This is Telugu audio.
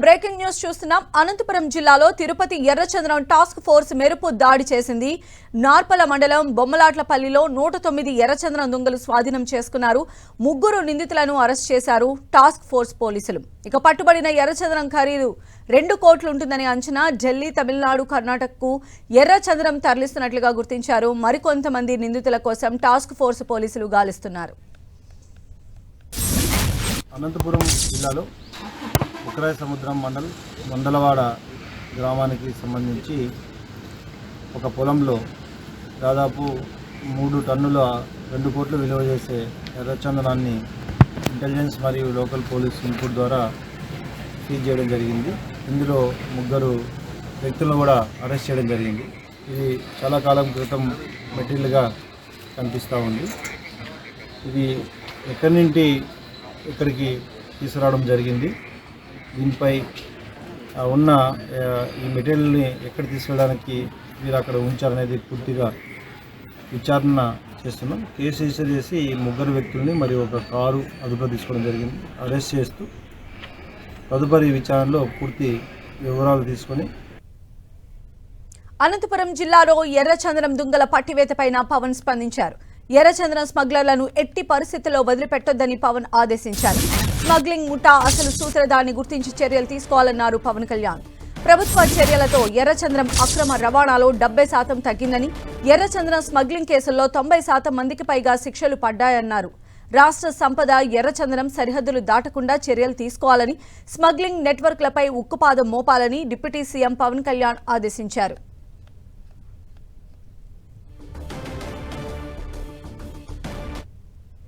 బ్రేకింగ్ న్యూస్ చూస్తున్నాం. అనంతపురం జిల్లాలో తిరుపతి ఎర్రచంద్రం టాస్క్ ఫోర్స్ మెరుపు దాడి చేసింది. నార్పల మండలం బొమ్మలాట్లపల్లిలో 109 ఎర్రచంద్రం దొంగలు స్వాధీనం చేసుకున్నారు. 3 నిందితులను అరెస్ట్ చేశారు టాస్క్ ఫోర్స్ పోలీసులు. ఇక పట్టుబడిన ఎర్రచంద్రం ఖరీదు 2 కోట్లు ఉంటుందని అంచనా. ఢిల్లీ, తమిళనాడు, కర్ణాటకకు ఎర్రచంద్రం తరలిస్తున్నట్లుగా గుర్తించారు. మరికొంతమంది నిందితుల కోసం టాస్క్ ఫోర్స్ పోలీసులు గాలిస్తున్నారు. అనంతపురం జిల్లాలో ఉక్రాయ సముద్రం మండలవాడ గ్రామానికి సంబంధించి ఒక పొలంలో దాదాపు 3 టన్నుల 2 కోట్లు విలువ చేసే ఎర్రచందనాన్ని ఇంటెలిజెన్స్ మరియు లోకల్ పోలీస్ ఇన్పుట్ ద్వారా సీజ్ చేయడం జరిగింది. ఇందులో 3 వ్యక్తులను కూడా అరెస్ట్ చేయడం జరిగింది. ఇది చాలా కాలం క్రితం మెటీరియల్గా కనిపిస్తూ ఉంది. ఇది ఎక్కడి నుండి ఇక్కడికి తీసుకురావడం జరిగింది, దీనిపై ఉన్న ఈ మెటీరియల్ని ఎక్కడ తీసుకెళ్ళడానికి మీరు అక్కడ ఉంచారనేది పూర్తిగా విచారణ చేస్తున్నాం. కేసు రిజిస్టర్ చేసి ఈ 3 వ్యక్తుల్ని మరియు ఒక కారు అదుపులో తీసుకోవడం జరిగింది. అరెస్ట్ చేస్తూ తదుపరి విచారణలో పూర్తి వివరాలు తీసుకొని. అనంతపురం జిల్లాలో ఎర్రచంద్రం దొంగల పట్టివేతపైన పవన్ స్పందించారు. ఎర్రచంద్రం స్మగ్లర్లను ఎట్టి పరిస్థితుల్లో వదిలిపెట్టొద్దని పవన్ ఆదేశించారు. స్మగ్లింగ్ ముఠా అసలు సూత్రధారిని గుర్తించి చర్యలు తీసుకోవాలన్నారు పవన్ కళ్యాణ్. ప్రభుత్వ చర్యలతో ఎర్రచంద్రం అక్రమ రవాణాలో 70% తగ్గిందని, ఎర్రచంద్రం స్మగ్లింగ్ కేసుల్లో 90% మందికి పైగా శిక్షలు పడ్డాయన్నారు. రాష్ట్ర సంపద ఎర్రచంద్రం సరిహద్దులు దాటకుండా చర్యలు తీసుకోవాలని, స్మగ్లింగ్ నెట్వర్క్లపై ఉక్కుపాదం మోపాలని డిప్యూటీ సీఎం పవన్ కళ్యాణ్ ఆదేశించారు.